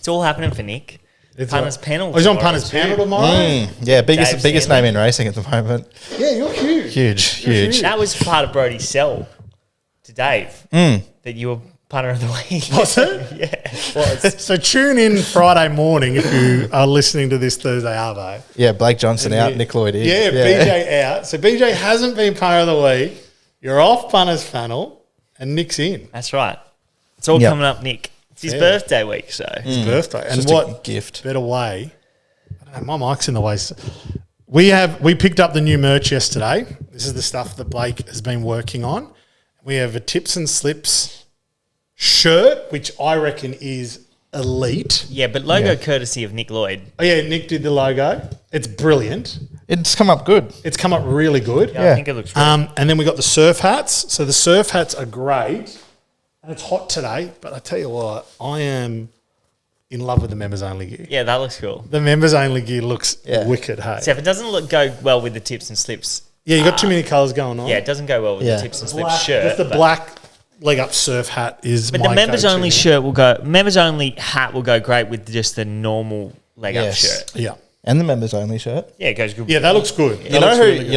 It's all happening for Nick. Punters panel. He's on Punters panel tomorrow. Yeah, biggest name in racing at the moment. Yeah, you're huge. Huge. That was part of Brody's sell to Dave that you were punter of the week. Was it? Yeah, it was. So tune in Friday morning if you are listening to this Thursday arvo. Yeah, Blake Johnson out, Nick Lloyd in. Yeah, BJ out. So BJ hasn't been punter of the week. You're off Punters panel and Nick's in. That's right. It's all coming up, Nick. It's his birthday week, so. His birthday. And Just what a gift. better way? I don't know, my mic's in the way. We picked up the new merch yesterday. This is the stuff that Blake has been working on. We have a Tips and Slips shirt, which I reckon is elite. Yeah, but logo courtesy of Nick Lloyd. Oh yeah, Nick did the logo. It's brilliant. It's come up good. It's come up really good. Yeah, I think it looks really And then we got the surf hats. So the surf hats are great. And it's hot today, but I tell you what, I am in love with the members only gear. Yeah, that looks cool. The members only gear looks wicked, hey. So if it doesn't go well with the tips and slips. Yeah, you got too many colours going on. Yeah, it doesn't go well with the tips and slips shirt. Just the black leg up surf hat is But my the members go-to. only shirt will go, members only hat will go great with just the normal leg up shirt. Yeah. And the members only shirt. Yeah, it goes good. Yeah, that looks good. You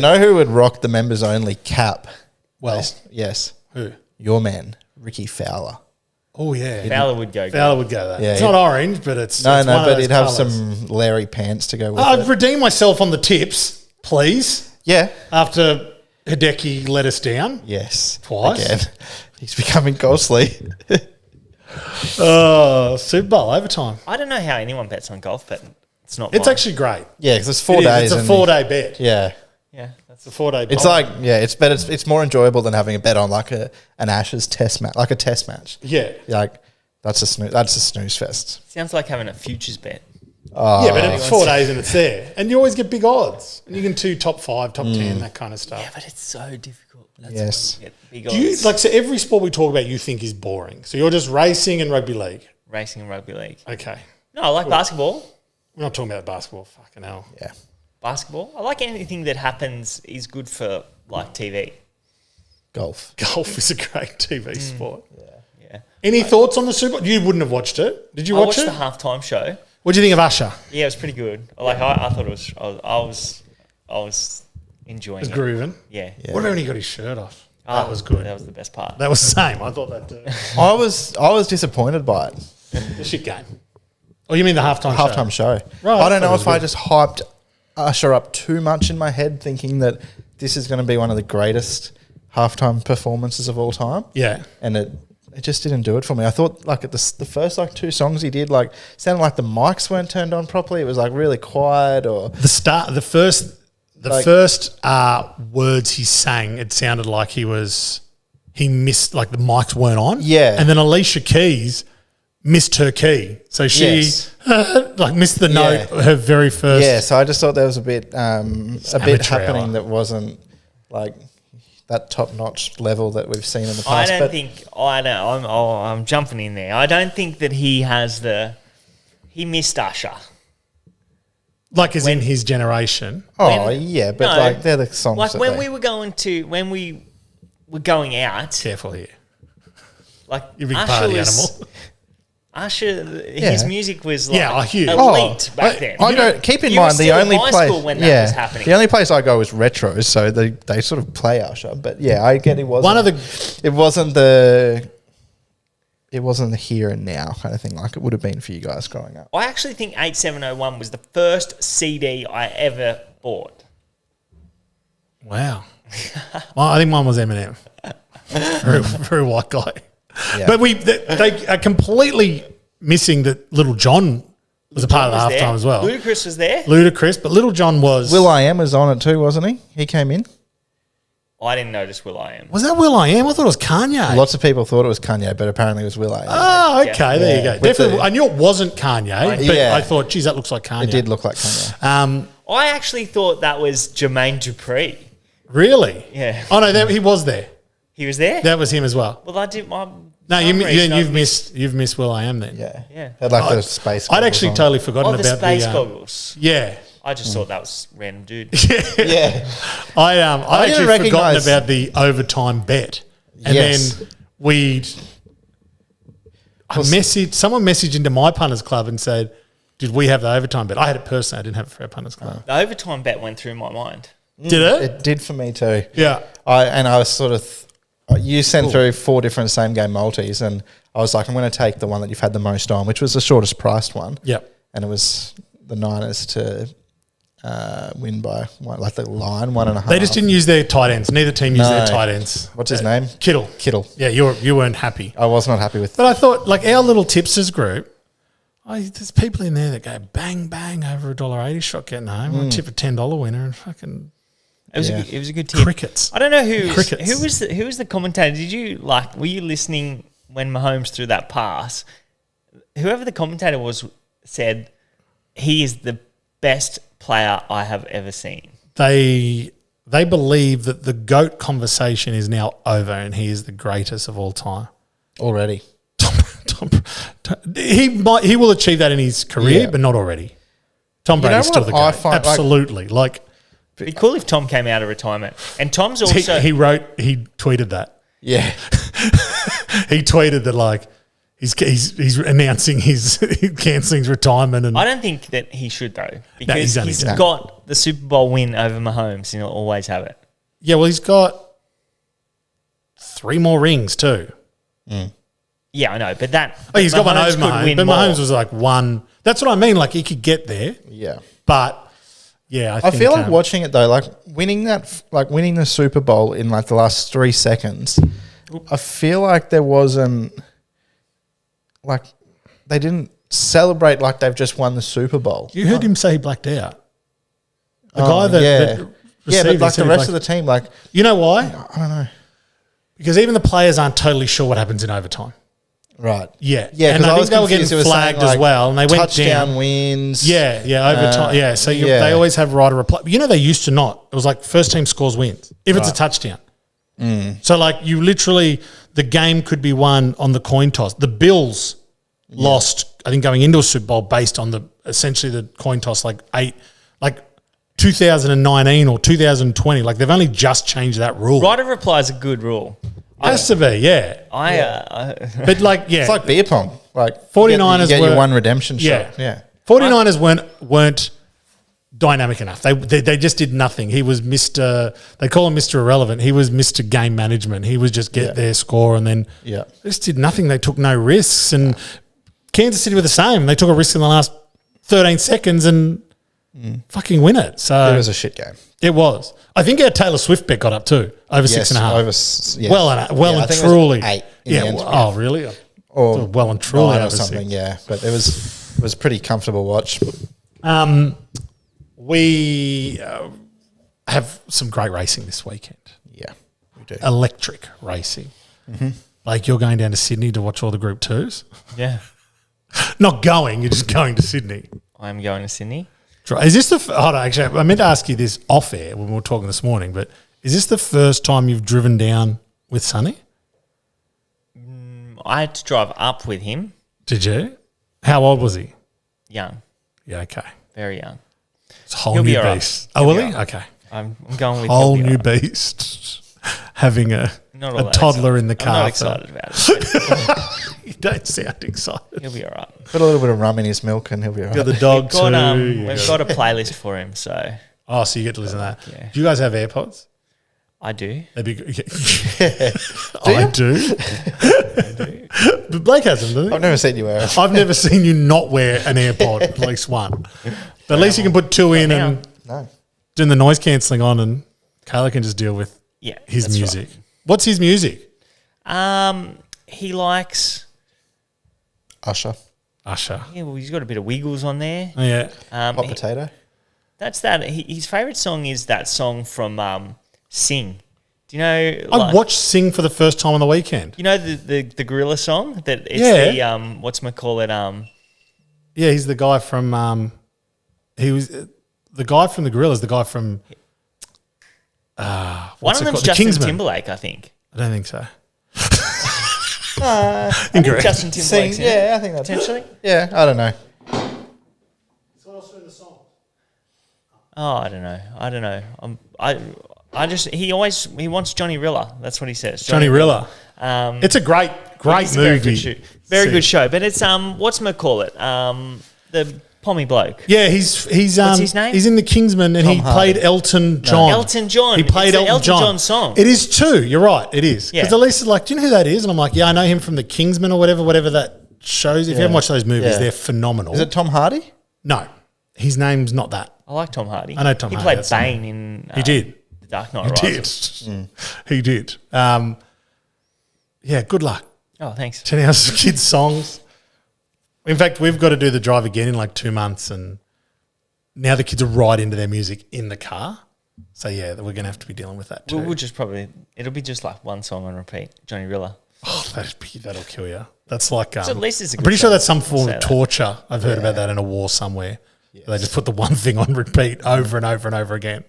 know who would rock the members only cap? Well, yes. who? Your man, Ricky Fowler. Oh, yeah. Fowler would go. Fowler would go there. Yeah, it's not orange, but it's No, it's one of but those he'd have colours. some Larry pants to go with I'd it. redeem myself on the tips, please, Yeah. after Hideki let us down. Yes. Twice? Again. He's becoming ghostly. Super Bowl overtime. I don't know how anyone bets on golf, but it's not. It's mine. actually great. Yeah, because it's 4 It is. days. It's a and 4-day bet. Yeah. Yeah, that's It's a 4-day bet. It's like, it's better. It's more enjoyable than having a bet on like an Ashes test match, like a test match. Yeah. Like, that's a snooze fest. sounds like having a futures bet. Yeah, but it's 4 days and it's there. And you always get big odds. And you can do top 5, top 10, that kind of stuff. Yeah, but it's so difficult. That's Yes. when you get big Do you, odds. like, so every sport we talk about you think is boring. So you're just racing and rugby league. Racing and rugby league. Okay. No, I like basketball. We're not talking about basketball. Fucking hell. Yeah. Basketball. I like anything that happens is good for like TV. Golf. Golf is a great TV sport. Yeah. Any thoughts on the Super Bowl? You wouldn't have watched it. Did you I watch watched it? the halftime show. What do you think of Usher? Yeah, it was pretty good. Like I thought it was. I was enjoying It was it. grooving. Yeah. What when he got his shirt off? Oh, That was good. That was the best part. That was the same. I thought that too. I was disappointed by it. The shit game. Oh, you mean the halftime show? Show. Right, I don't I thought know it was if I good. just hyped Usher up too much in my head, thinking that this is going to be one of the greatest halftime performances of all time. Yeah. And it just didn't do it for me. I thought like at the first like 2 songs he did, like sounded like the mics weren't turned on properly. It was like really quiet or The first words he sang, it sounded like he missed, like the mics weren't on. Yeah. And then Alicia Keys missed her key. So she Yes. like missed the note, Yeah. her very first. yeah. So I just thought there was a bit amateur happening hour. that wasn't like that top notch level that we've seen in the I past. don't think. I know. I'm jumping in there. I don't think that he has he missed Usher. Like as in his generation. Oh yeah, but No, like they're the songs. Like that when they- we were going out. Careful here. Like You're a big Usher party was, animal. Usher, Yeah. his music was like huge. elite back then. I go. Keep in You were mind the still in only high place. school when that was happening. The only place I go is retros, so they sort of play Usher. But yeah, I get it wasn't One of the it wasn't the here and now kind of thing like it would have been for you guys growing up. I actually think 8701 was the first CD I ever bought. Wow. Well, I think mine was Eminem. very white guy. Yeah. But they are completely missing that Little John was a part of the Was there. halftime as well. Ludacris was there. Ludacris, but Little John was. Will.i.am was on it too, wasn't he? He came in. I didn't notice Will.i.am. Was that Will.i.am? I thought it was Kanye. Lots of people thought it was Kanye, but apparently it was Will.i.am. Oh, okay. There you go. With Definitely. the- I knew it wasn't Kanye, but Yeah. I thought, geez, that looks like Kanye. It did look like Kanye. I actually thought that was Jermaine Dupri. Really? Yeah. Oh, no, he was there. He was there? That was him as well. Well, I did my... No, some reason I you've missed Will.i.am then. Yeah. Yeah. Had like the space. I'd goggles actually on. totally forgotten Oh, the about space the goggles. Yeah. I just thought that was random dude. Yeah. I didn't actually forgotten recognise- about the overtime bet. And Yes. then we Someone messaged into my punters club and said, "Did we have the overtime bet?" I had it personally. I didn't have it for our punters club. The overtime bet went through my mind. Did it? It did for me too. Yeah. I was sort of. You sent through 4 different same game multis, and I was like, I'm going to take the one that you've had the most on, which was the shortest priced one. Yep. And it was the Niners to win by like the line 1.5. They just didn't use their tight ends. Neither team used their tight ends. What's his name? Kittle. Yeah, you weren't happy. I was not happy with. But I thought, like our little tipsters group, there's people in there that go bang bang over $1.80 shot getting home. Or tip a $10 winner and fucking. It was a good tip. Crickets. I don't know who was the commentator. Were you listening when Mahomes threw that pass? Whoever the commentator was said he is the best player I have ever seen. They believe that the GOAT conversation is now over and he is the greatest of all time. Already. He will achieve that in his career, but not already. Tom Brady's still the GOAT. Absolutely. It'd be cool if Tom came out of retirement. And Tom's also... He tweeted that. Yeah. He tweeted that he's announcing he's cancelling his retirement. And I don't think that he should though. Because he's done. got the Super Bowl win over Mahomes and he'll always have it. Yeah, well, he's got 3 more rings too. Mm. Yeah, I know. But that... he's got one over Mahomes. But Mahomes was like one... That's what I mean. Like he could get there. Yeah. But... Yeah, I feel like watching it though, like winning the Super Bowl in like the last 3 seconds. I feel like there wasn't like they didn't celebrate like they've just won the Super Bowl. You heard him say he blacked out. The guy that but like the rest of the team, like you know why? I don't know. Because even the players aren't totally sure what happens in overtime. Right. Yeah. Yeah. And I think they were getting flagged as well, and they went touchdown down. wins. Yeah. Overtime. Yeah. So they always have right of reply. You know, they used to not. It was like first team scores wins if it's a touchdown. So like you literally, the game could be won on the coin toss. The Bills lost, I think, going into a Super Bowl based on essentially the coin toss, like 2019 or 2020. Like they've only just changed that rule. Right of reply is a good rule. Has to be, yeah. But it's like beer pong. Like 49ers you get your one redemption shot. Yeah. 49ers weren't dynamic enough. They just did nothing. He was Mr. They call him Mr. Irrelevant. He was Mr. Game Management. He was just get their score and then they just did nothing. They took no risks. And Kansas City were the same. They took a risk in the last 13 seconds and fucking win it. So it was a shit game. It was. I think our Taylor Swift bet got up too, over 6.5. Well and truly. 8 oh, really? Or well and truly or over something. 6. Yeah, but it was pretty comfortable watch. We have some great racing this weekend. Yeah, we do. Electric racing. Mm-hmm. Like you're going down to Sydney to watch all the Group 2s? Yeah. Not going, you're just going to Sydney. I'm going to Sydney. Is this hold on, actually, I meant to ask you this off air when we were talking this morning, but is this the first time you've driven down with Sonny? I had to drive up with him. Did you? How old was he? Young. Yeah, okay. Very young. It's a whole new beast. Oh, will he? Okay. I'm going with whole new beast. Having a toddler in the car. I'm not excited about it. You don't sound excited. He'll be all right. Put a little bit of rum in his milk and he'll be all right. Got the dog too. We've got a playlist for him, so. Oh, so you get to listen to that. Yeah. Do you guys have AirPods? I do. They'd be good. I do. But Blake has them, doesn't he? I've never seen you wear it. I've never seen you not wear an AirPod, at least one. But at least you can put 2 in and doing the noise cancelling on, and Kayla can just deal with his music. Right. What's his music? He likes Usher. Yeah, well, he's got a bit of Wiggles on there. Oh, yeah. Hot Potato. That's that. His favourite song is that song from Sing. Do you know? I watched Sing for the first time on the weekend. You know the Gorilla song that it's the whatchamacallit. Yeah, he's the guy from he was the guy from the Gorillas. The guy from one of them's Justin Timberlake, I think. I don't think so. I think Justin Timberlake's yeah, I think that's potentially. Yeah, I don't know. So else in the song. Oh, I don't know. I just he wants Johnny Rilla. That's what he says. Johnny Rilla. It's a great Great It's a very movie. good show. Very See. good show. But it's whatchamacallit? The Pommy bloke. Yeah, he's What's his name? He's in the Kingsman and Tom he Hardy. played Elton John. Elton John. He played It's the Elton John. John song. It is too. You're right. It is. Yeah. Because Elise is like, do you know who that is? And I'm like, yeah, I know him from the Kingsman or whatever that shows. If you haven't watched those movies, Yeah. they're phenomenal. Is it Tom Hardy? No, his name's not that. I like Tom Hardy. I know Tom he Hardy, played that's Bane in He did. The Dark Knight He Rises. did. He did. Yeah, good luck. Oh, thanks. Turning out some kids' songs. In fact, we've got to do the drive again in like 2 months, and now the kids are right into their music in the car. So yeah, we're going to have to be dealing with that too. We'll just it'll be just like one song on repeat. Johnny Riller. Oh, that'll kill you. That's like So at least it's a I'm good pretty sure song. that's some I'll form say of that. torture. I've heard about that in a war somewhere. They just put the one thing on repeat over and over and over again.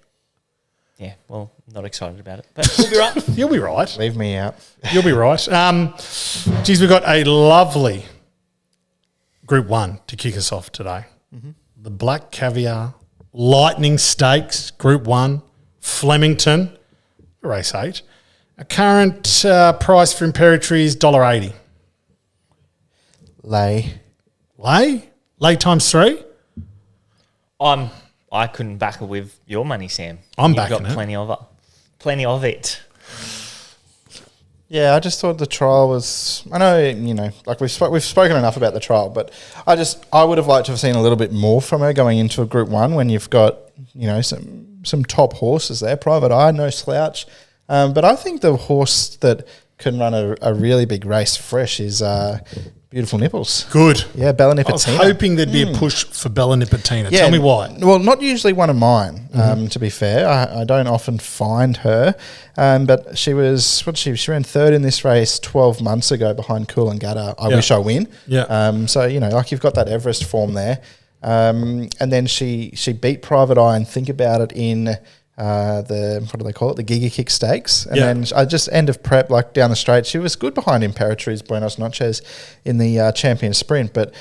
Yeah, well, not excited about it, but we'll be right. You'll be right. Leave me out. You'll be right. Geez, we've got a lovely Group 1 to kick us off today. The Black Caviar Lightning Stakes, Group 1, Flemington, race 8. A current price for Imperatriz, $1.80. Lay. Lay times 3? I couldn't back it with your money, Sam. I'm You've backing got it. plenty of it. Plenty of it. Yeah, I just thought the trial was. I know, like we've spoken enough about the trial, but I would have liked to have seen a little bit more from her going into a Group 1 when you've got some top horses there. Private Eye, no slouch, but I think the horse that can run a really big race fresh is Beautiful Nipples. Good. Yeah, Bella I was Nipotina. hoping there'd be a push for Bella Nipotina. Tell me why. Well, not usually one of mine, to be fair. I don't often find her. But she was, she ran third in this race 12 months ago behind Cool and Gatter. I wish I win. Yeah. So, like you've got that Everest form there. And then she beat Private Eye and Think About It in what do they call it? The Giga Kick Stakes. And then I just end of prep, like down the straight, she was good behind Imperatriz Buenos Noches in the champion sprint, but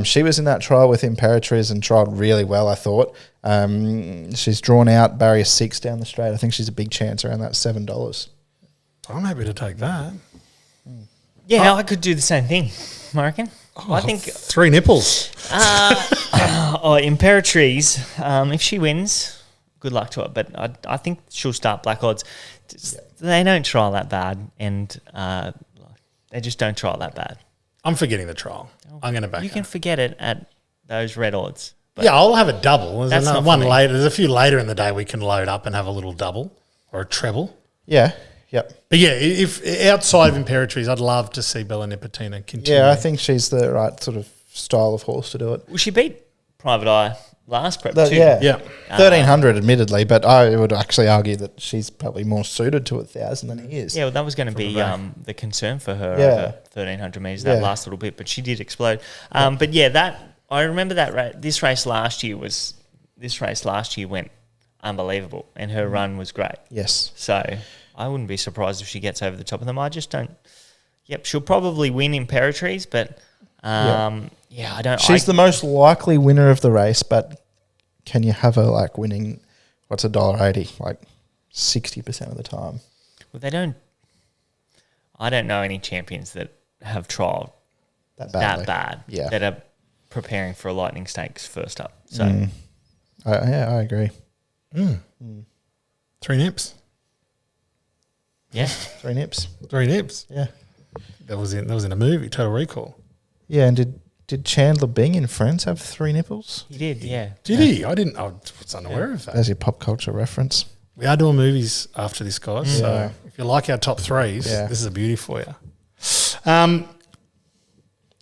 she was in that trial with Imperatriz and trialled really well, I thought. She's drawn out barrier 6 down the straight. I think she's a big chance around that $7. I'm happy to take that. Yeah, I could do the same thing, I reckon. I think 3 nipples. Imperatriz, if she wins, good luck to it. But I think she'll start black odds. They don't trial that bad, and they just don't trial that bad. I'm forgetting the trial. I'm going to back You her. can forget it at those red odds. But Yeah, I'll have a double. There's That's another not for one me. later. There's a few later in the day we can load up and have a little double or a treble. Yeah, yep. But yeah, if outside of Imperatriz, I'd love to see Bella Nipotina continue. Yeah, I think she's the right sort of style of horse to do it. Well, she beat Private Eye last prep too. Yeah. 1,300 admittedly, but I would actually argue that she's probably more suited to 1,000 than he is. Yeah, well, that was going to be the concern for her Yeah. over 1,300 metres, that Yeah. last little bit, but she did explode. But yeah, I remember that this race last year went unbelievable, and her run was great. Yes. So I wouldn't be surprised if she gets over the top of them. I just don't. Yep, she'll probably win Imperatriz, but yeah, I don't. She's the most likely winner of the race, but can you have her like winning, what's $1.80, like 60% of the time? Well, they don't. I don't know any champions that have trialled That badly. that bad. Yeah. That are preparing for a Lightning Stakes first up. So I agree. 3 nips. yeah, 3 nips. 3 nips. Yeah. That was in a movie, Total Recall. Yeah, and did Chandler Bing in Friends have 3 nipples? he did. Yeah. Did he? I was unaware of that. There's your pop culture reference. We are doing movies after this, guys. So if you like our top 3s, this is a beauty for you. What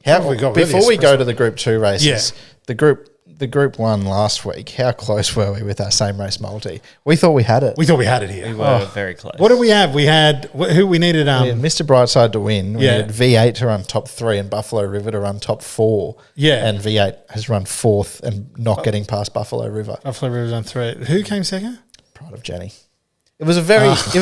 have we got? Before we go to the Group 2 races, Yeah. the Group 1 last week, how close were we with our same race multi? We thought we had it. We thought we had it here. We were very close. What did we have? We had who we needed. We had Mr. Brightside to win. We had V8 to run top 3 and Buffalo River to run top 4. Yeah. And V8 has run 4th and not getting past Buffalo River. Buffalo River's on 3. Who came second? Pride of Jenny. It was a very, it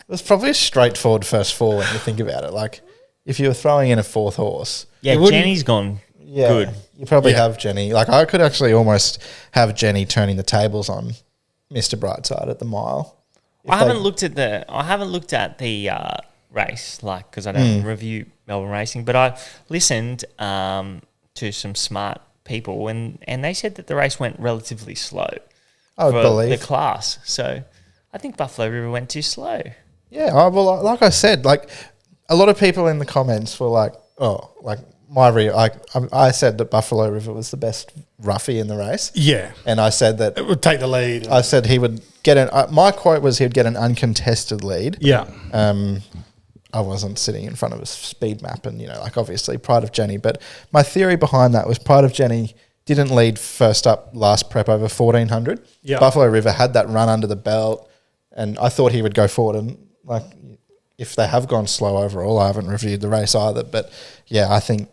was probably a straightforward first 4 when you think about it. Like if you were throwing in a 4th horse. Yeah, It wouldn't- Jenny's gone good. You probably have Jenny. Like I could actually almost have Jenny turning the tables on Mr. Brightside at the mile. I haven't looked at the race, like, because I don't review Melbourne racing, but I listened to some smart people, and they said that the race went relatively slow I would for believe. the class. So I think Buffalo River went too slow. Yeah, well, like I said, like a lot of people in the comments were like, "Oh, like I said that Buffalo River was the best roughie in the race." Yeah. And I said that It would take the lead. I said he would get my quote was he'd get an uncontested lead. Yeah. I wasn't sitting in front of a speed map and, like obviously Pride of Jenny. But my theory behind that was Pride of Jenny didn't lead first up last prep over 1400. Yeah. Buffalo River had that run under the belt and I thought he would go forward. And like if they have gone slow overall, I haven't reviewed the race either. But yeah, I think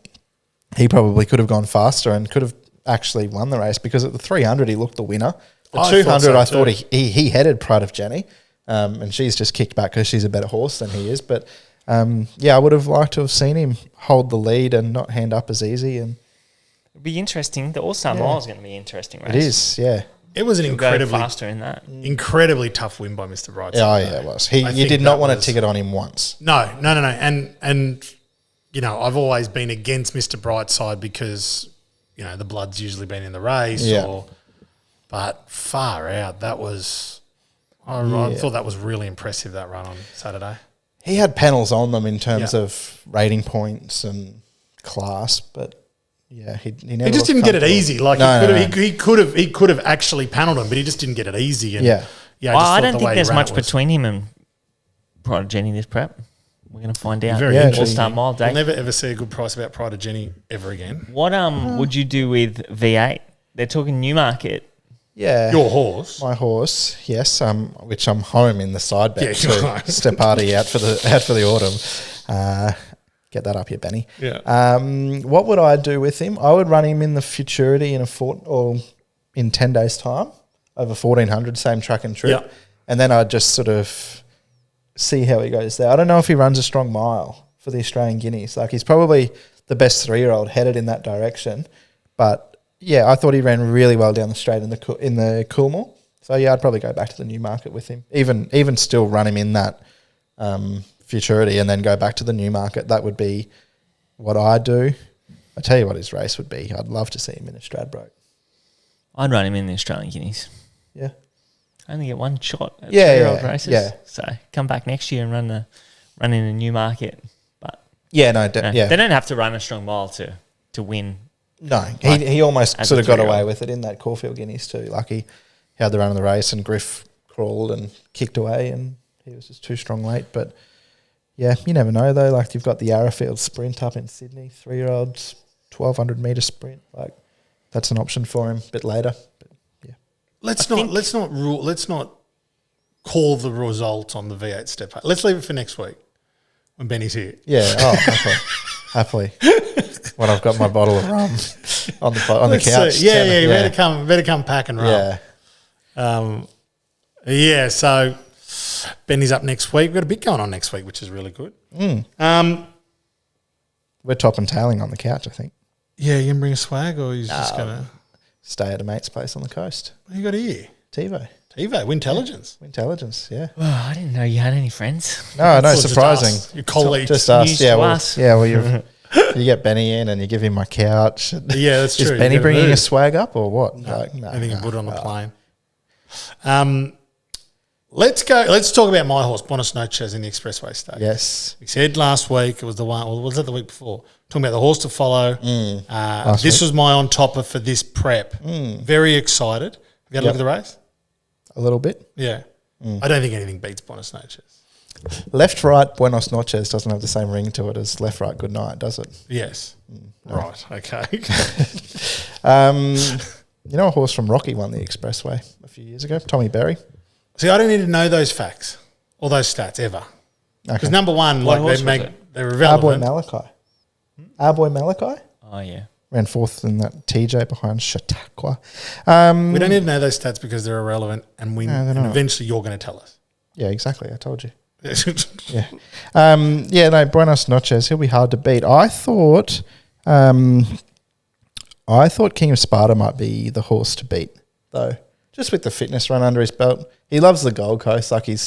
he probably could have gone faster and could have actually won the race because at the 300 he looked the winner. The 200 I thought he headed Pride of Jenny. And she's just kicked back because she's a better horse than he is. But I would have liked to have seen him hold the lead and not hand up as easy. And it'll be interesting. The All-Star Mile is going to be an interesting race. it is, yeah. It was an He'll go faster in that. incredibly tough win by Mr. Brightside. Oh, yeah, it was. You did not want to ticket on him once. No. And I've always been against Mr. Brightside because, the blood's usually been in the race. Yeah. But far out, that was... I thought that was really impressive, that run on Saturday. He had panels on them in terms of rating points and class, but yeah, he never. He just didn't get it easy. Like No. he could have actually panelled him, but he just didn't get it easy. And I don't think there's much between him and Pride of Jenny this prep. We're going to find out. Very interesting. All-Star Mile day. We'll never ever see a good price about Pride of Jenny ever again. What would you do with V8? They're talking Newmarket. Yeah, your horse, my horse, yes. Which I'm home in the side bet. Yeah, so step party out for the autumn. Get that up here, Benny. Yeah. What would I do with him? I would run him in the Futurity in 10 days' time over 1400, same track and trip, Yeah. and then I'd just sort of see how he goes there. I don't know if he runs a strong mile for the Australian Guineas. Like he's probably the best 3-year-old headed in that direction, but. Yeah, I thought he ran really well down the straight in the Coolmore. So yeah, I'd probably go back to the Newmarket with him. Even still run him in that Futurity and then go back to the Newmarket. That would be what I do. I tell you what his race would be. I'd love to see him in a Stradbroke. I'd run him in the Australian Guineas. Yeah, I only get one shot at yeah, races. yeah. So come back next year and run in a Newmarket. But yeah, no, they don't have to run a strong mile to win. No, he almost sort of got away with it in that Caulfield Guineas too. Like he had the run of the race and Griff crawled and kicked away and he was just too strong late. But yeah, you never know though. Like you've got the Arrowfield sprint up in Sydney, 3-year-olds, 1200 metre sprint. Like that's an option for him a bit later. But yeah, let's not call the result on the V8 step. Let's leave it for next week when Benny's here. Yeah, happily. When I've got my bottle of rum on the couch. Better come pack and rum. Yeah. So Benny's up next week. We've got a bit going on next week, which is really good. We're top and tailing on the couch, I think. Yeah, you can bring a swag or you're just going to... Stay at a mate's place on the coast. What do you got here? TiVo, Wintelligence. Wintelligence, yeah. Oh, I didn't know you had any friends. No, It's surprising. just us, your colleagues. Just us. News Yeah, to well, us. you get Benny in and you give him my couch. Yeah, that's true. Is You Benny gotta bringing move. a swag up or what? No, I think you put it on the no. plane. Let's talk about my horse, Buenos Noches, in the Expressway Stakes. Yes. We said last week it was the one. Or was that the week before? Talking about the horse to follow. This was my on topper for this prep. Very excited. Have you had a look at the race? A little bit. Yeah. I don't think anything beats Buenos Noches. Left, right, Buenos Noches doesn't have the same ring to it as left, right, good night, does it? Yes. Right. Okay. You know a horse from Rocky won the Expressway a few years ago? Tommy Berry. See, I don't need to know those facts or those stats ever. Because number one, What horse they're was it? irrelevant. Our boy Malachi Oh, yeah. ran fourth in that TJ behind Chautauqua. We don't need to know those stats because they're irrelevant, and they're not. eventually you're going to tell us. Yeah, exactly. I told you. Yeah. Buenos Noches. He'll be hard to beat. I thought King of Sparta might be the horse to beat, though. Just with the fitness run under his belt. He loves the Gold Coast. Like he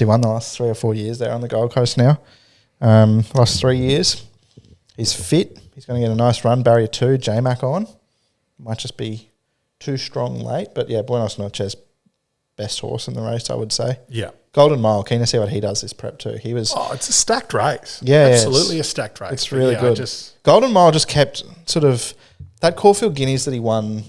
won the last 3 or 4 years there on the Gold Coast now. last 3 years. He's fit. He's going to get a nice run. Barrier 2, J-Mac on. Might just be too strong late. But, yeah, Buenos Noches, best horse in the race, I would say. Yeah. Golden Mile, keen to see what he does this prep too. He was... Oh, it's a stacked race. Yeah. Absolutely a stacked race. It's really good. Just, Golden Mile just kept sort of... That Caulfield Guineas that he won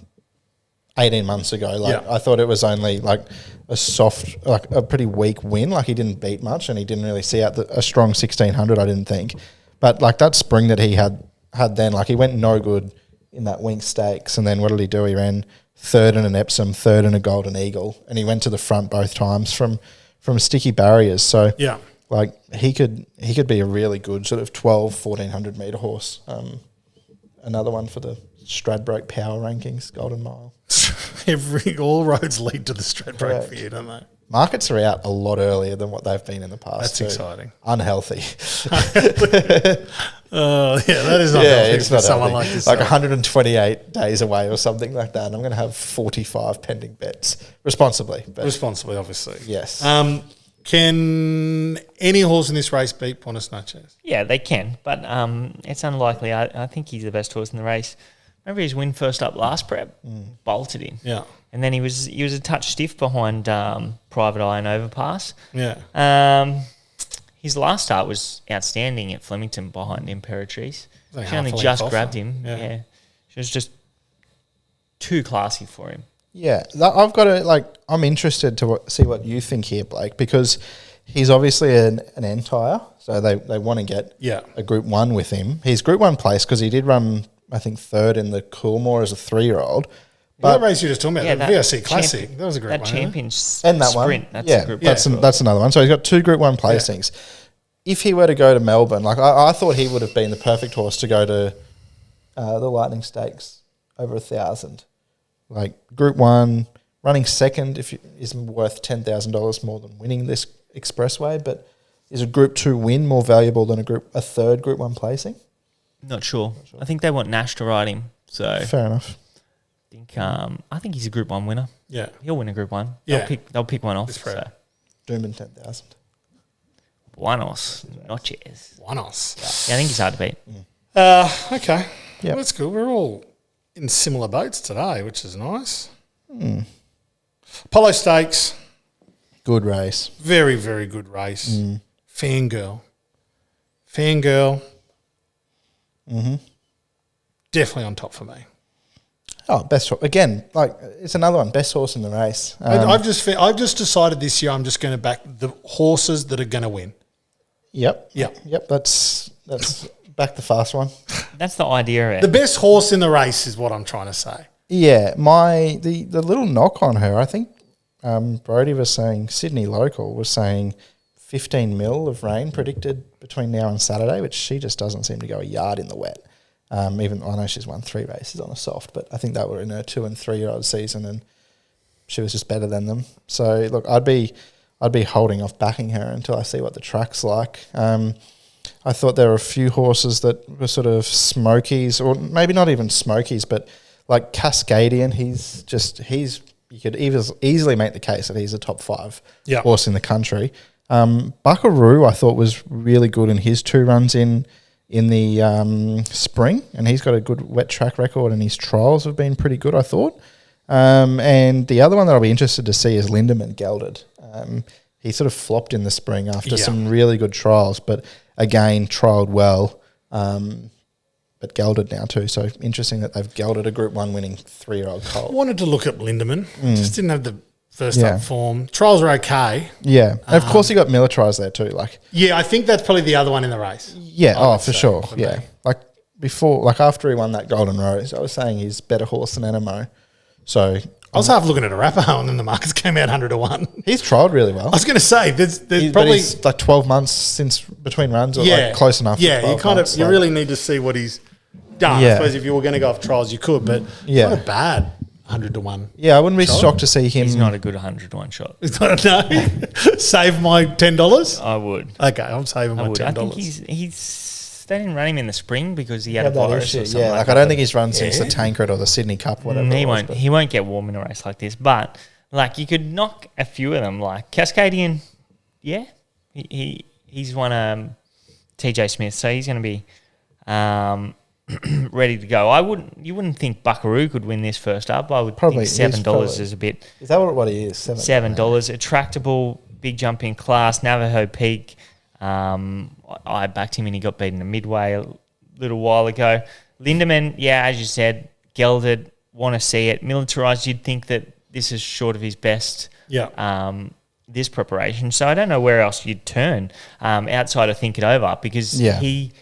18 months ago, I thought it was only like a soft, like a pretty weak win. Like he didn't beat much and he didn't really see out a strong 1600, I didn't think. But like that spring that he had then, like he went no good in that Wink Stakes. And then what did he do? He ran third in an Epsom, third in a Golden Eagle. And he went to the front both times from sticky barriers. So yeah. Like he could be a really good sort of 1400 metre horse. Another one for the Stradbroke Power Rankings, Golden Mile. All roads lead to the Stradbroke for you, don't they? Markets are out a lot earlier than what they've been in the past. That's exciting. Unhealthy. Yeah, that is not healthy it's for not someone healthy. like this. Like 128 days away or something like that. And I'm going to have 45 pending bets responsibly. Responsibly, obviously. Yes. Can any horse in this race beat Buenos Noches? Yeah, they can, but it's unlikely. I think he's the best horse in the race. Remember his win first up last prep? Bolted him. Yeah. And then he was a touch stiff behind Private Eye and Overpass. Yeah. His last start was outstanding at Flemington behind Imperatriz. Like She only half a just length grabbed off him. her. Yeah. She was just too classy for him. Yeah, I've got to I'm interested to see what you think here, Blake, because he's obviously an entire, so they want to get a Group 1 with him. He's Group 1 place because he did run, I think, third in the Coolmore as a 3-year-old. But that race you were just talking about, Yeah, the VRC Classic, that was a Group 1. That Champions and that Sprint, one, that's yeah, a Group 1. that's another one. So he's got 2 Group 1 placings. Yeah. If he were to go to Melbourne, like I thought he would have been the perfect horse to go to the Lightning Stakes over 1,000. Like Group 1, running second is worth $10,000 more than winning this expressway, but is a Group 2 win more valuable than a third Group 1 placing? Not sure. I think they want Nash to ride him. So fair enough. I think he's a Group 1 winner. Yeah. He'll win a Group 1. Yeah. They'll pick one off. So. Doomben 10,000. Buenos Noches. Buenos. Yeah, I think he's hard to beat. Okay. Yeah. Well, that's good. We're all in similar boats today, which is nice. Apollo Stakes. Good race. Very, very good race. Fangirl. Definitely on top for me. Oh, best horse. Again, it's another one. Best horse in the race. I've just decided this year I'm just going to back the horses that are going to win. Yep. Yep. That's back the fast one. That's the idea. The best horse in the race is what I'm trying to say. Yeah, the little knock on her, I think Brody was saying, Sydney Local was saying 15 mil of rain predicted between now and Saturday, which she just doesn't seem to go a yard in the wet. Even I know she's won 3 races on a soft, but I think they were in her 2 and 3-year-old season and she was just better than them. So look, I'd be holding off backing her until I see what the track's like. I thought there were a few horses that were sort of smokies, or maybe not even smokies, but like Cascadian. You could easily make the case that he's a top 5 horse in the country. Buckaroo, I thought, was really good in his 2 runs in the spring, and he's got a good wet track record, and his trials have been pretty good, I thought. And the other one that I'll be interested to see is Lindemann Gelded. He sort of flopped in the spring after some really good trials, but again, trialled well, but gelded now too. So interesting that they've gelded a Group 1 winning 3-year-old colt. I wanted to look at Lindemann. Just didn't have the first up form. Trials are okay. Yeah. And of course, he got militarised there too. I think that's probably the other one in the race. Yeah, for sure. Yeah. Me. After he won that Golden Rose, I was saying he's better horse than NMO. So I was half looking at Arapaho, and then the markets came out 100 to 1. He's trialled really well. I was going to say there's But probably he's 12 months since between runs, or close enough. Yeah, to 12 you months, you really need to see what he's done. Yeah. I suppose if you were going to go off trials, you could, but it's not a bad 100 to 1. Yeah, I wouldn't be shocked to see him. He's not a good 100 to 1 shot. No, save my $10. I would. Okay, I'm saving my $10. I think they didn't run him in the spring because he had a that virus issue. or something. Yeah, I don't think he's run since the Tancred or the Sydney Cup, whatever. He won't get warm in a race like this. But you could knock a few of them, like Cascadian. Yeah, he's won TJ Smith, so he's going to be ready to go. You wouldn't think Buckaroo could win this first up. I would Probably, think he's $7 is a bit. Is that what he is? $7. Attractable, big jump in class. Navajo Peak. I backed him and he got beaten in Midway a little while ago. Lindemann, yeah, as you said, gelded. Want to see it. Militarized, you'd think that this is short of his best. Yeah. This preparation. So I don't know where else you'd turn outside of Think It Over, because he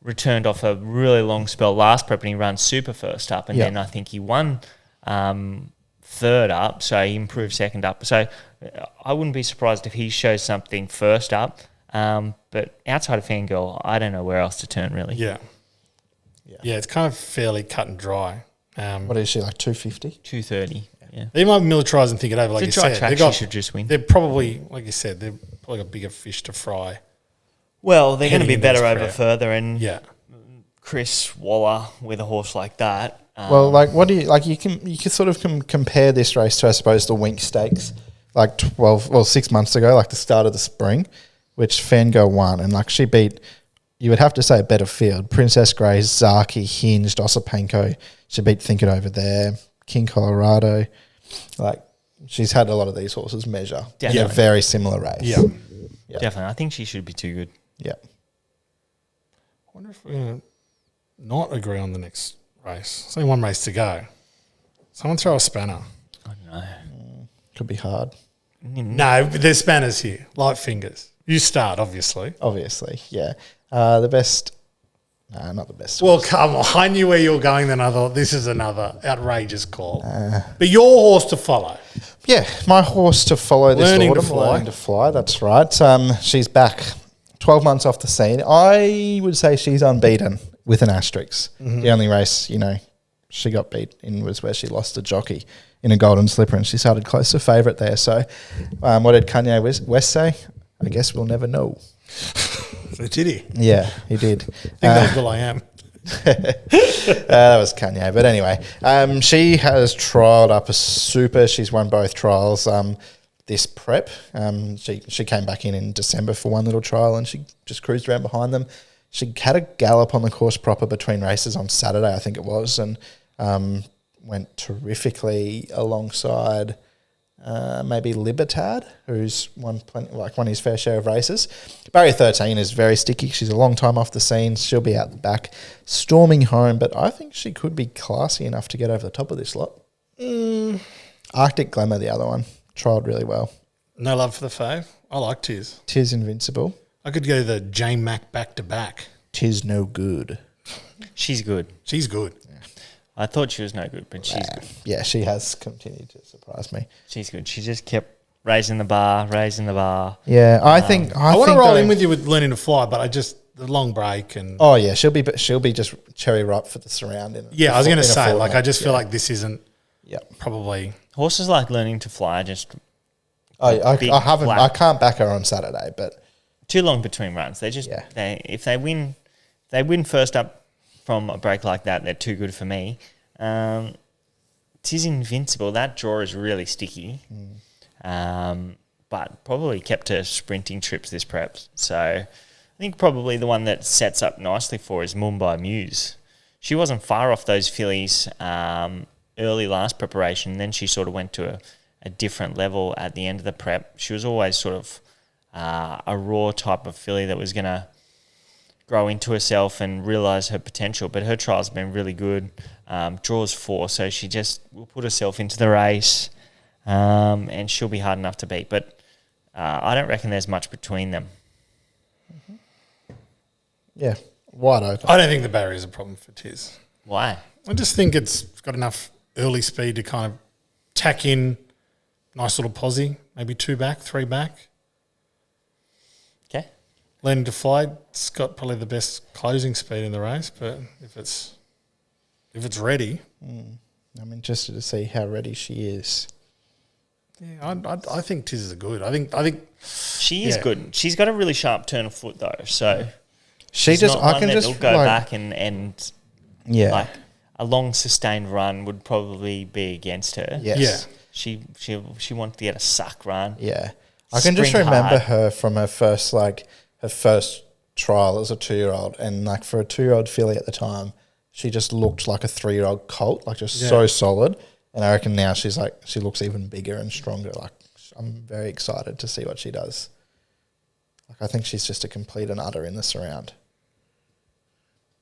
returned off a really long spell last prep and he ran super first up, and then I think he won third up, so he improved second up. So I wouldn't be surprised if he shows something first up, but outside of Fangirl, I don't know where else to turn really. Yeah, it's kind of fairly cut and dry. What is she, like 250? 230. Yeah. They might militarise and Think It Over, like you It's a dry said. track, she should just win. They're probably, like you said, they're probably got bigger fish to fry. Well, they're going to be Heading better into over prep. further, and Yeah. Chris Waller with a horse like that. Well, like, what do you like? You can sort of compare this race to, I suppose, the Wink Stakes, like 6 months ago, like the start of the spring, which Fangirl won, and like she beat. You would have to say a better field: Princess Grace, Zaki, Hinged, Osipenko. She beat Think It Over there, King Colorado. Like, she's had a lot of these horses measure in a very similar race. Yeah. Definitely. I think she should be too good. Yeah. I wonder if we're going to not agree on the next race. There's only one race to go. Someone throw a spanner. I don't know. Could be hard. No, but there's spanners here. Light fingers. You start, obviously. Obviously, yeah. The best... No, not the best. Well, come on. I knew where you were going, then I thought this is another outrageous call. But your horse to follow. Yeah, my horse to follow this Learning to autumn. fly. Learning to fly, that's right. She's back 12 months off the scene. I would say she's unbeaten with an asterisk. The only race, she got beat in was where she lost a jockey in a golden slipper, and she started close to favourite there. So what did Kanye West say? I guess we'll never know. So did he? Yeah, he did. I think that's all I am. That was Kanye. But anyway, she has trialled up a super. She's won both trials this prep. She came back in December for one little trial, and she just cruised around behind them. She had a gallop on the course proper between races on Saturday, I think it was, and went terrifically alongside maybe Libertad, who's won his fair share of races. Barrier 13 is very sticky. She's a long time off the scene. She'll be out the back, storming home, but I think she could be classy enough to get over the top of this lot. Arctic Glamour, the other one, trialled really well. No love for the fave. I like Tiz. Tiz Invincible. I could go the J Mac back to back. Tiz no good. She's good. She's good. I thought she was no good, but she's good. Yeah, she has continued to surprise me. She's good. She just kept raising the bar. Yeah, I think I want to roll in with you with learning to fly, but the long break and oh yeah, she'll be just cherry ripe for the surround. I was going to say, like, I just feel like this isn't probably Horses like learning to fly. Just I big haven't. flat. I can't back her on Saturday, but too long between runs. They just if they win first up from a break like that, they're too good for me. Tis Invincible. That draw is really sticky, but probably kept her sprinting trips this prep. So I think probably the one that sets up nicely for is Mumbai Muse. She wasn't far off those fillies early last preparation. Then she sort of went to a different level at the end of the prep. She was always sort of a raw type of filly that was going to grow into herself and realise her potential. But her trials have been really good. Draws 4, so she just will put herself into the race and she'll be hard enough to beat. But I don't reckon there's much between them. yeah, wide open. I don't think the barrier is a problem for Tiz. Why? I just think it's got enough early speed to kind of tack in nice little posse, maybe 2 back, 3 back. Okay. Learning to fly, it's got probably the best closing speed in the race, but if it's ready, I'm interested to see how ready she is. yeah, I think Tiz is good. I think She is good. She's got a really sharp turn of foot though, so She just, I can just go back and yeah, like a long sustained run would probably be against her. yes, She wanted to get a suck run. yeah. I can just Spring remember hard. her from her first trial as a 2-year-old, and like for a 2-year-old filly at the time, she just looked like a 3-year-old colt, like just so solid. And I reckon now she looks even bigger and stronger. Like I'm very excited to see what she does. Like I think she's just a complete and utter in the surround.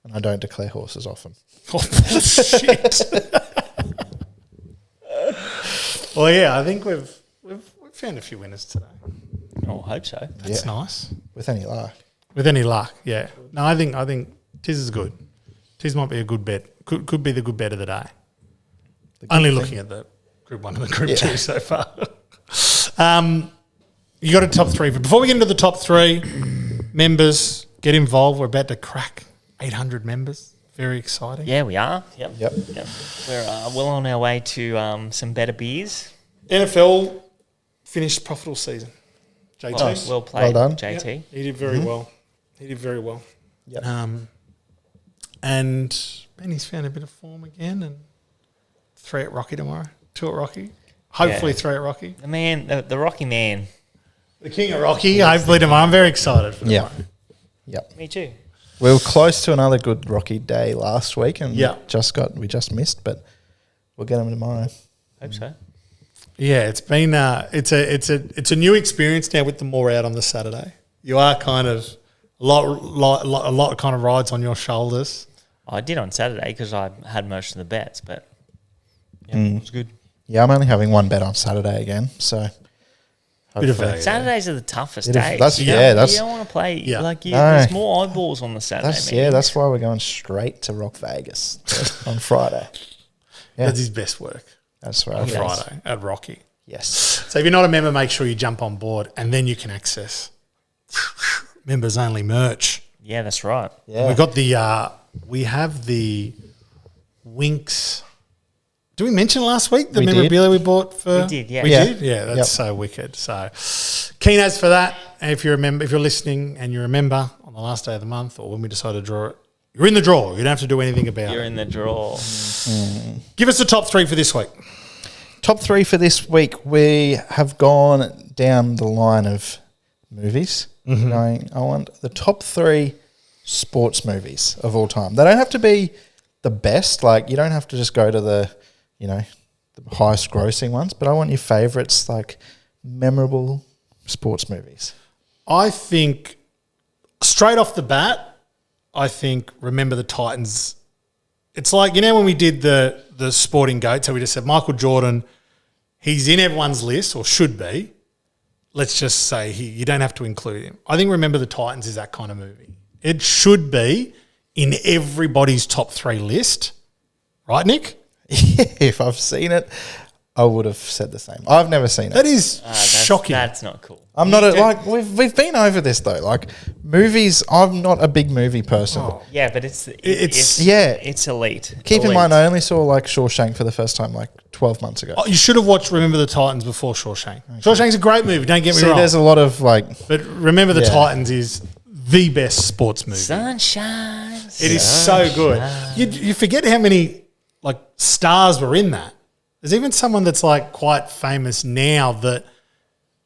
And I don't declare horses often. Oh, shit. Well, yeah, I think we've found a few winners today. Oh, I hope so. That's nice. With any luck. With any luck, yeah. No, I think Tiz is good. Tiz might be a good bet. Could be the good bet of the day. Only looking at the Group 1 and the Group 2 so far. You got a top 3. But before we get into the top 3, members, get involved. We're about to crack 800 members. Very exciting. Yeah, we are. Yep. Yep. We're well on our way to some better beers. NFL finished profitable season. JT. Oh, well played, Well done. JT. Yeah, he did very well. He did very well. Yep. And Benny's found a bit of form again, and 3 at Rocky tomorrow, 2 at Rocky. Hopefully 3 at Rocky. The man, the Rocky man. The king of Rocky, hopefully tomorrow. I'm very excited for tomorrow. Yep. Me too. We were close to another good Rocky day last week, and Yeah. we just missed, but we'll get them tomorrow. Hope so. Yeah, it's been it's a new experience now with the more out on the Saturday. You are kind of a lot of kind of rides on your shoulders. I did on Saturday because I had most of the bets, but it was good. Yeah, I'm only having one bet on Saturday again, so Bit of hopefully- value. Saturdays are the toughest Bit of- days. that's- you yeah, don't- that's- you don't want to play Yeah. like No. there's more eyeballs on the Saturday. man. that's why we're going straight to Rock Vegas on Friday. Yeah. That's his best work That's right. on Yes. Friday at Rocky. Yes. So if you're not a member, make sure you jump on board, and then you can access members only merch. Yeah, that's right. Yeah. We got the we have the Winx. Did we mention last week the We did. memorabilia we bought for? We did, yeah. We Yeah. did. Yeah, that's Yep. so wicked. So keen as for that. And if you're a member, if you're listening and you're a member on the last day of the month, or when we decide to draw it, you're in the draw. You don't have to do anything about You're it. in the draw. Give us the top 3 for this week. Top 3 for this week, we have gone down the line of movies. Going, I want the top 3 sports movies of all time. They don't have to be the best. Like, you don't have to just go to the highest grossing ones, but I want your favourites, like memorable sports movies. I think straight off the bat, I think Remember the Titans. It's like, when we did the sporting goats, so we just said Michael Jordan, he's in everyone's list, or should be. Let's just say you don't have to include him. I think Remember the Titans is that kind of movie. It should be in everybody's top 3 list. Right, Nick? If I've seen it, I would have said the same. I've never seen it. That is That's- shocking. That's not cool. I'm not we've been over this though. Like movies, I'm not a big movie person. Yeah, but it's Yeah. it's elite. Keep in Elite. mind, I only saw like Shawshank for the first time like 12 months ago. Oh, you should have watched Remember the Titans before Shawshank. Shawshank's a great movie, don't get me See, wrong. there's a lot of like, But Remember the Yeah. Titans is the best sports movie. Sunshine. It is so good. You forget how many like stars were in that. There's even someone that's like quite famous now that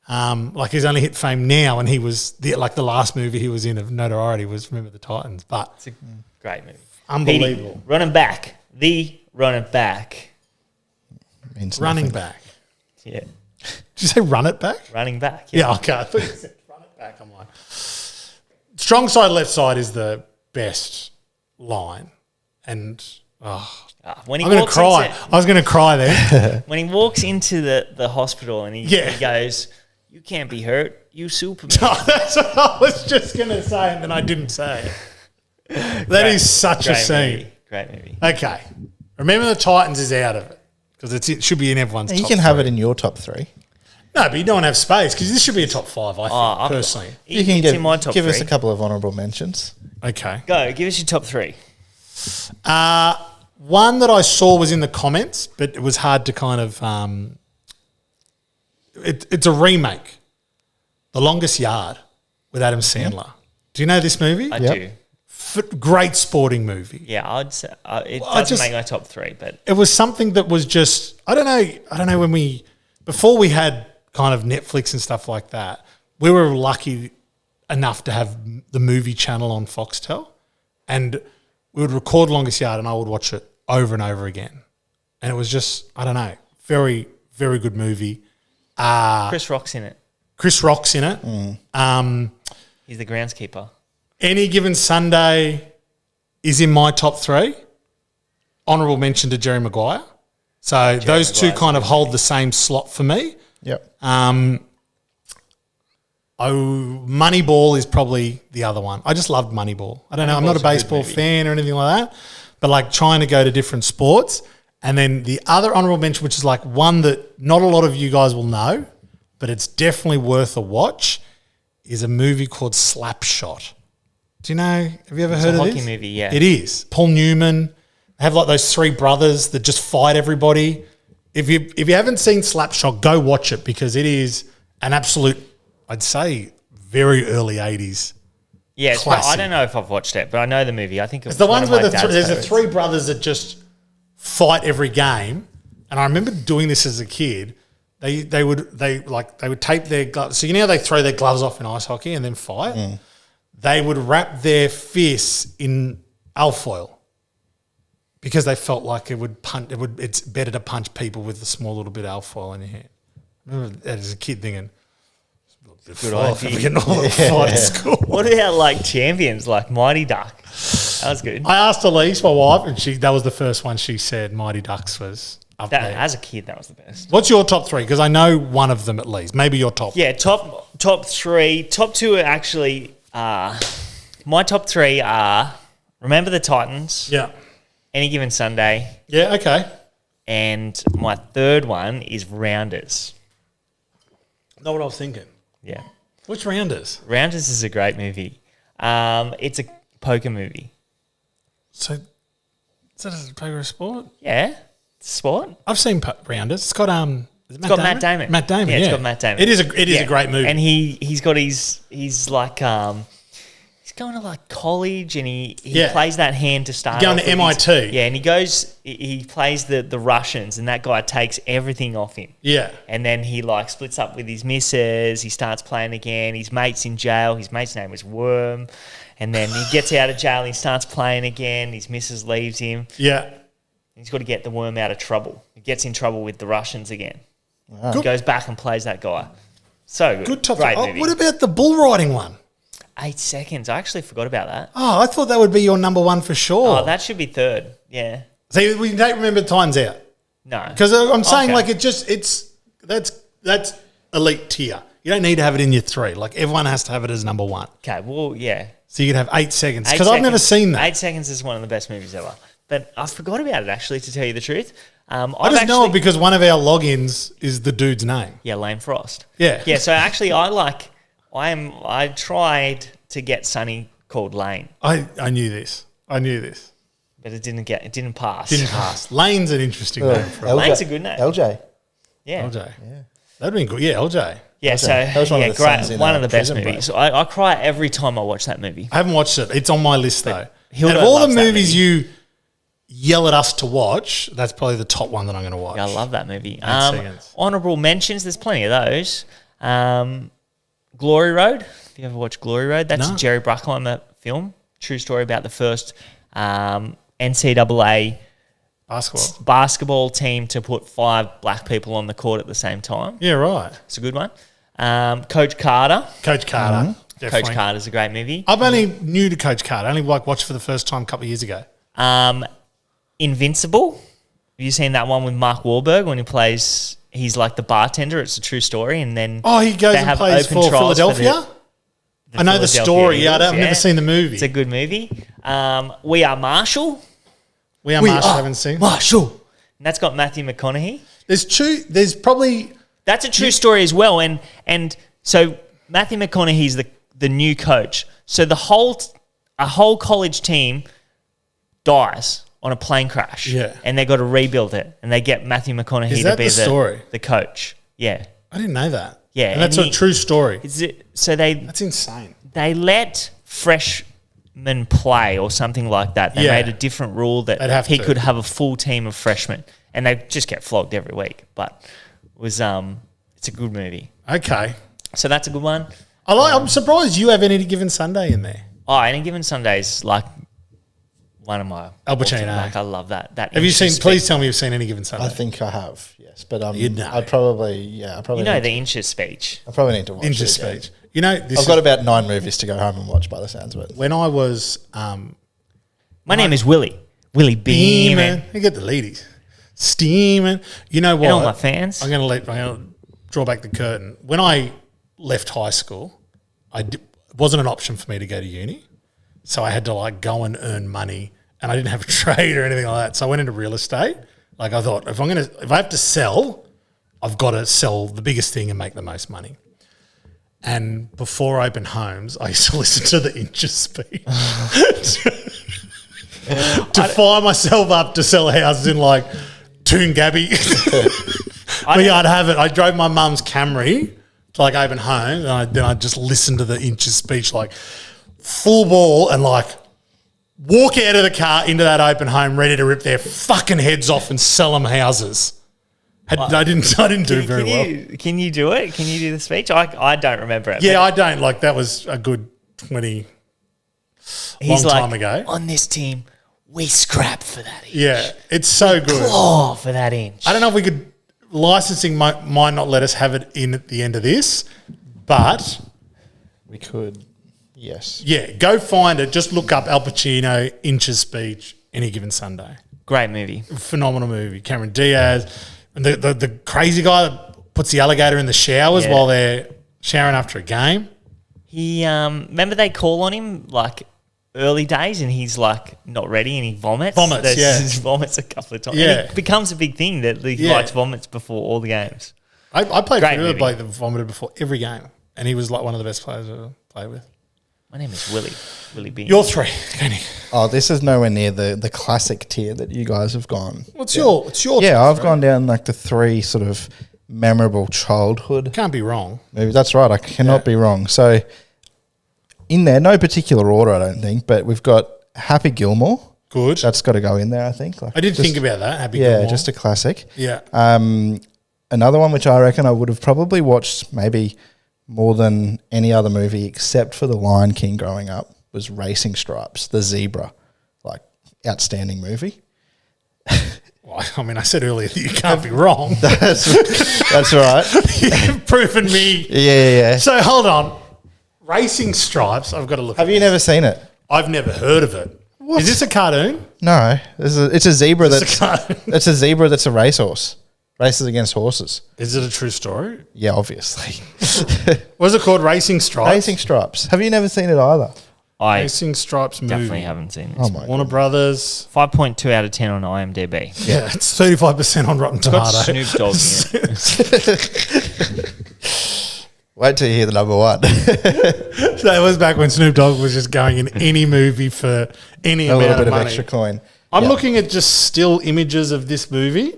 like he's only hit fame now, and he was the last movie he was in of notoriety was Remember the Titans. But It's a great movie. unbelievable. Petey, running back. The running back. means Running nothing. back. Yeah. Did you say run it back? Running back. Yeah, okay. I thought you said run it back. I'm like, strong side, left side is the best line. And When he I'm going to walks cry. into- I was going to cry there. when he walks into the hospital and he goes, "You can't be hurt. You Superman." That's what I was just going to say, and then I didn't say it. That is such a Great scene. movie. Great movie. Okay. Remember the Titans is out of it because it should be in everyone's You top can have 3. it in your top 3. No, but you don't have space because this should be a top 5, I think, personally. You can It's in my top give us 3. a couple of honourable mentions. Okay. Go. Give us your top 3. One that I saw was in the comments, but it was hard to kind of it's a remake. The Longest Yard with Adam Sandler. Do you know this movie? I Yep. do. Great sporting movie. Yeah, I'd say it I doesn't just- make my top 3, but It was something that was just I don't know when before we had kind of Netflix and stuff like that, we were lucky enough to have the movie channel on Foxtel, and we would record Longest Yard, and I would watch it over and over again, and it was just, I don't know, very, very good movie. Chris Rock's in it. Chris Rock's in it. He's the groundskeeper. Any Given Sunday is in my top 3. Honourable mention to Jerry Maguire. So those two kind of hold the same slot for me. Yep. Moneyball is probably the other one. I just loved Moneyball. I don't know. I'm not a baseball fan or anything like that, but like trying to go to different sports. And then the other honourable mention, which is like one that not a lot of you guys will know, but it's definitely worth a watch, is a movie called Slapshot. Do you know? Have you ever heard of this? It's a hockey movie, yeah. It is. Paul Newman. They have like those 3 brothers that just fight everybody. If you haven't seen Slapshot, go watch it because it is an absolute, I'd say, very early 80s. Yeah, classic. I don't know if I've watched it, but I know the movie. I think it's the ones where there's the the 3 brothers that just fight every game. And I remember doing this as a kid. They would tape their gloves. So you know how they throw their gloves off in ice hockey and then fight? They would wrap their fists in alfoil because they felt like it's better to punch people with a small little bit of alfoil in your hand. I remember that as a kid thinking, Good idea. We can all fight at school. What about like champions, like Mighty Duck? That was good. I asked Elise, my wife, and that was the first one she said Mighty Ducks was up there. As a kid, that was the best. What's your top 3? Because I know one of them at least. Maybe your top. Yeah, top 3. Top 2 are actually my top 3 are Remember the Titans. Yeah. Any Given Sunday. Yeah, okay. And my third one is Rounders. Not what I was thinking. Yeah. Which Rounders? Rounders is a great movie. It's a poker movie. So, is that a poker sport? Yeah. It's a sport. I've seen Rounders. It's got It's got Matt Damon. Matt Damon, yeah. It's got Matt Damon. It is a great movie. And he's got he's like he's going to like college and he plays that hand to start. Going off to with. MIT. Yeah, and he plays the Russians and that guy takes everything off him. Yeah. And then he like splits up with his missus, he starts playing again, his mate's in jail, his mate's name was Worm, and then he gets out of jail, he starts playing again, his missus leaves him. Yeah. He's got to get the Worm out of trouble. He gets in trouble with the Russians again. Wow. He goes back and plays that guy. So good. Good top. Great movie. What about the bull riding one? 8 seconds. I actually forgot about that. Oh, I thought that would be your number 1 for sure. Oh, that should be third. Yeah. See, we don't remember Time's Out. No. Because I'm saying Okay. like that's elite tier. You don't need to have it in your 3. Like everyone has to have it as number 1. Okay, well, yeah. So you could have 8 seconds. 8 Because I've never seconds- seen that. 8 seconds is one of the best movies ever. But I forgot about it, actually, to tell you the truth. I just know it because one of our logins is the dude's name. Yeah, Lane Frost. Yeah. Yeah, so actually I tried to get Sonny called Lane, I knew this. but it didn't pass. Didn't pass. Lane's an interesting name for a Lane's a good name. LJ. Yeah. LJ. Yeah. That'd been good. Yeah, LJ. Yeah, so That was one of the great. sons in, One of the best Prison Break. movies. So I cry every time I watch that movie. I haven't watched it. It's on my list though. Hilda Out of all the loves that movies movie. you yell at us to watch, that's probably the top one that I'm going to watch. Yeah, I love that movie. seconds. Honourable mentions, there's plenty of those. Glory Road. Have you ever watched Glory Road? That's No. a Jerry Bruckheimer film. True story about the first NCAA basketball team to put 5 black people on the court at the same time. Yeah, right. It's a good one. Coach Carter. Coach Carter. Definitely. Coach Carter's a great movie. I'm only new to Coach Carter. I only watched for the first time a couple of years ago. Invincible. Have you seen that one with Mark Wahlberg when he plays? He's like the bartender. It's a true story, and then He goes they and have plays open for trials Philadelphia. the I know the Philadelphia story. Yeah, Eagles, I've never seen the movie. It's a good movie. We Are Marshall. We Are Marshall. Haven't seen. Marshall. And that's got Matthew McConaughey. There's probably That's a true story as well. And so Matthew McConaughey's the new coach. So a whole college team dies on a plane crash. Yeah. And they got to rebuild it. And they get Matthew McConaughey Is to that be the story? the coach. Yeah. I didn't know that. Yeah, and that's and a true story. So That's insane. they let freshmen play or something like that. They Yeah. made a different rule that They'd have he to. could have a full team of freshmen, and they just get flogged every week. But it was it's a good movie. Okay. So that's a good one. I'm surprised you have Any Given Sunday in there. Oh, Any Given Sunday's like one of my Al Pacino. Like I love that. Have you seen? Please tell me you've seen Any Given Sunday. I think I have, yes, but You'd know. I'd probably, I probably. You know need the Inches speech. I probably need to watch Inch it again. speech. You know, I've got about 9 movies to go home and watch by the sounds of it. when I was My name is Willie. Willie Beeman. you get the ladies steaming. You know what? And all my fans. I'm going to draw back the curtain. When I left high school, it wasn't an option for me to go to uni, so I had to like go and earn money, and I didn't have a trade or anything like that. So I went into real estate. Like I thought, if I have to sell, I've got to sell the biggest thing and make the most money. And before open homes, I used to listen to the Inches speech to fire myself up to sell houses in like Toongabbie. But yeah, I'd have it. I drove my mum's Camry to like open home, and then I'd just listen to the Inches speech like full ball and like walk out of the car into that open home ready to rip their fucking heads off and sell them houses. I didn't do very well. Can you do it? Can you do the speech? I don't remember it. Yeah, I don't. Like that was a good 20 long time ago. On this team, we scrap for that inch. Yeah, it's so good. Claw for that inch. I don't know if we could. Licensing might not let us have it in at the end of this, but We could, yes. yeah, go find it. Just look up Al Pacino Inches speech Any Given Sunday. Great movie. Phenomenal movie. Cameron Diaz and the crazy guy that puts the alligator in the showers Yeah. while they're showering after a game. He remember they call on him like early days, and he's like not ready, and he vomits. Yeah. He vomits a couple of times. Yeah. And it becomes a big thing that he Yeah. likes vomits before all the games. I played Great for a movie. bloke that vomited before every game, and he was like one of the best players I ever played with. My name is Willie. Willie Bean. Your 3, Kenny. Oh, this is nowhere near the classic tier that you guys have gone. What's your? Yeah, I've gone down like the 3 sort of memorable childhood Can't be wrong. movies. That's right, I cannot be wrong. So, in there, no particular order, I don't think, but we've got Happy Gilmore. Good. That's got to go in there, I think. Like I did just- think about that. Happy Yeah, Gilmore. just a classic. Yeah. Another one which I reckon I would have probably watched maybe more than any other movie except for The Lion King growing up was Racing Stripes, The Zebra. Like, outstanding movie. Well, I mean, I said earlier that you can't be wrong. That's right. You've proven me. Yeah. So hold on. Racing Stripes. I've got to look. Have at you this. never seen it? I've never heard of it. Is this a cartoon? No. It's a zebra It's a that's cartoon. it's a zebra that's a racehorse. Races against horses. Is it a true story? Yeah, obviously. Was it called Racing Stripes? Racing Stripes. Have you never seen it either? I Racing Stripes movie. definitely haven't seen this. Oh my Warner Brothers. 5.2 out of 10 on IMDb. Yeah, it's 35% on Rotten Got Tomatoes. Snoop Dogg in it. Wait till you hear the number 1. That was back when Snoop Dogg was just going in any movie for any A amount little bit of of money. extra coin. I'm Yeah. looking at just still images of this movie,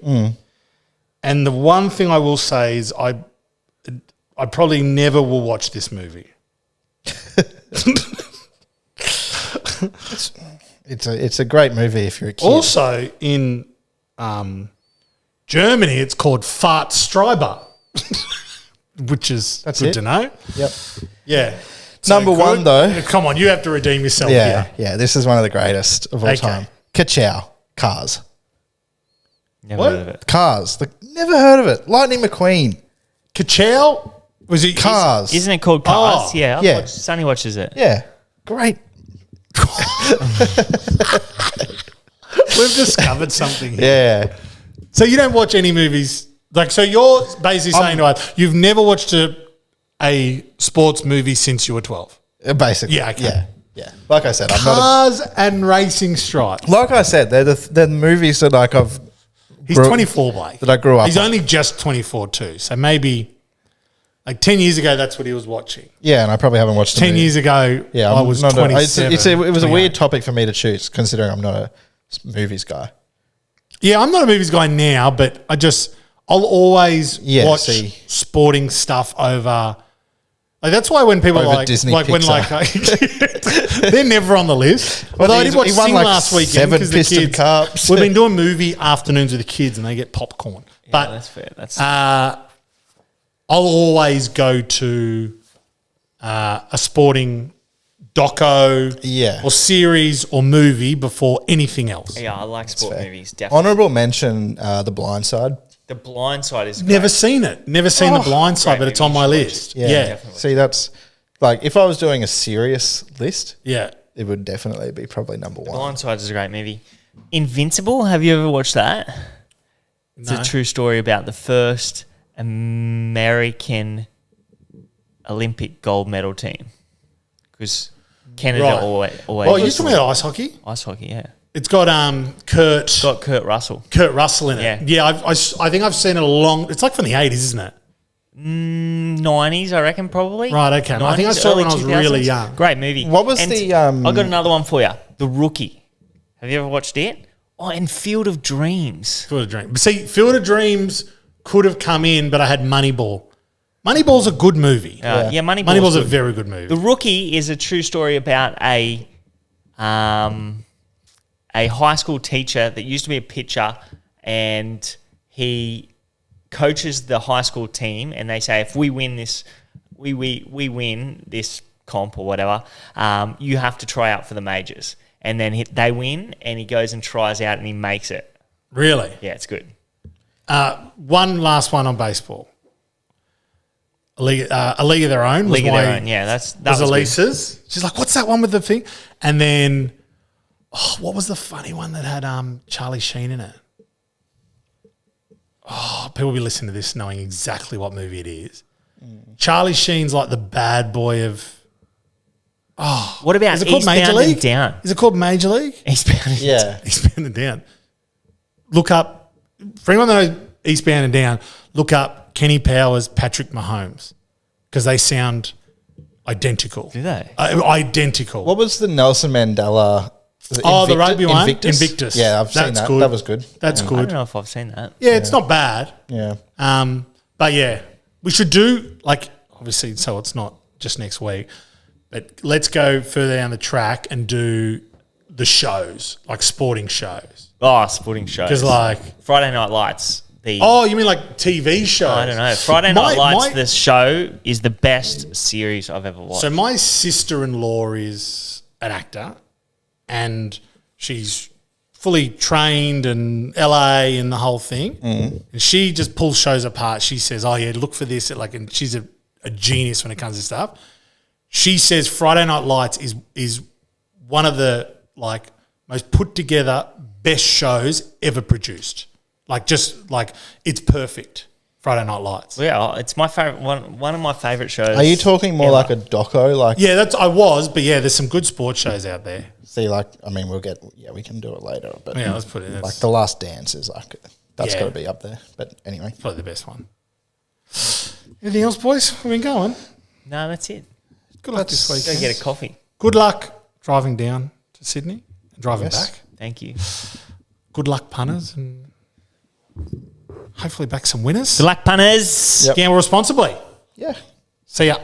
and the one thing I will say is I probably never will watch this movie. It's a great movie if you're a kid. Also, in Germany, it's called Fart Streiber, which is That's good it. to know. Yep. Yeah. Number good. 1 though. Come on, you have to redeem yourself Yeah, here. yeah. This is one of the greatest of all Okay. time. Ka-chow. Cars. Never What? heard of it. Cars. Never heard of it. Lightning McQueen. Ka-chow? Was it Cars. Isn't it called Cars? Oh, yeah. yeah. Sonny watches it. Yeah. Great. We've discovered something here. Yeah. So you don't watch any movies? Like, so you're basically saying to us, you've never watched a sports movie since you were 12? Basically. Yeah, okay. Yeah. Like I said, I'm not Cars and Racing Stripes. like I said, they're the movies that like I've He's grew- 24, Blake. that I grew up He's on. only just 24 too. So maybe like 10 years ago, that's what he was watching. Yeah, and I probably haven't watched the 10 movie. year ago, Yeah, I was not 27. it was a 28. weird topic for me to choose, considering I'm not a movies guy. Yeah, I'm not a movies guy now, but I'll always Yeah, watch see. sporting stuff over. Like that's why when people Over like Disney, when they're never on the list. Although I did watch he won Sing like last weekend 7 because the Piston kids. Cups. We've been doing movie afternoons with the kids, and they get popcorn. Yeah, But that's fair. That's I'll always go to a sporting doco Yeah. or series or movie before anything else. Yeah, I like sport movies. Definitely. Honourable mention, The Blind Side. The Blind Side is Never great. seen it. Never seen The Blind Side, great but it's movie. on my You should watch list. Yeah. Yeah. Definitely. See, that's like if I was doing a serious list, Yeah. it would definitely be probably number one. Blind Side is a great movie. Invincible, have you ever watched that? It's No. a true story about the first American Olympic gold medal team. Because Canada Right. always Oh, you're talking about ice hockey? ice hockey, yeah. It's got Kurt Got Kurt Russell. Russell in it. Yeah. Yeah, I think I've seen it it's like from the 80s, isn't it? 90s, I reckon, probably. Right, okay. I think I 90s, saw it when I early was really 2000s. young. Great movie. What was And the, I got another one for you. The Rookie. Have you ever watched it? Oh, and Field of Dreams. Field of Dreams. But see, Field of Dreams could have come in, but I had Moneyball. Moneyball's a good movie. Yeah, Moneyball's a good. very good movie. The Rookie is a true story about a high school teacher that used to be a pitcher, and he coaches the high school team, and they say if we win this, we win this comp or whatever, you have to try out for the majors, and then they win, and he goes and tries out, and he makes it. Really? Yeah, it's good. One last one on baseball. A League of Their Own. League of Their Own. Yeah, that was good. Elisa's. She's like, what's that one with the thing? And then, what was the funny one that had Charlie Sheen in it? Oh, people will be listening to this knowing exactly what movie it is. Charlie Sheen's like the bad boy of... What about Is it called Eastbound Major League? and Down? Is it called Major League? Eastbound and Yeah. Eastbound and Down. Look up, for anyone that knows Eastbound and Down, look up Kenny Powers, Patrick Mahomes, because they sound identical. Do they? Identical. What was the Nelson Mandela? Was it the rugby one? Invictus? Invictus. Yeah, I've seen That's that. good. That was good. That's I don't good. know if I've seen that. Yeah, it's not bad. Yeah. But yeah, we should do, like, obviously, so it's not just next week, but let's go further down the track and do the shows, like sporting shows. Oh, sporting shows. Because, like, Friday Night Lights. You mean like TV shows? I don't know. Friday Night Lights, the show, is the best series I've ever watched. So my sister-in-law is an actor, and she's fully trained in LA and the whole thing. And she just pulls shows apart. She says, "Oh yeah, look for this." And she's a genius when it comes to stuff. She says Friday Night Lights is one of the most put together best shows ever produced. It's perfect. Friday Night Lights. Yeah, it's my favorite one of my favorite shows. Are you talking more ever. like a doco? Like, Yeah, but there's some good sports shows out there. see, we can do it later. But Yeah, let's put it in. like The Last Dance is that's Yeah. got to be up there. But anyway, Probably the best one. Anything else, boys? We've been going. No, that's it. Good luck this Go weekend. get a coffee. Good luck driving down to Sydney and driving Yes. back. Thank you. Good luck, punters, and hopefully back some winners. Good luck, punters. Yep. Gamble responsibly. yeah. See ya.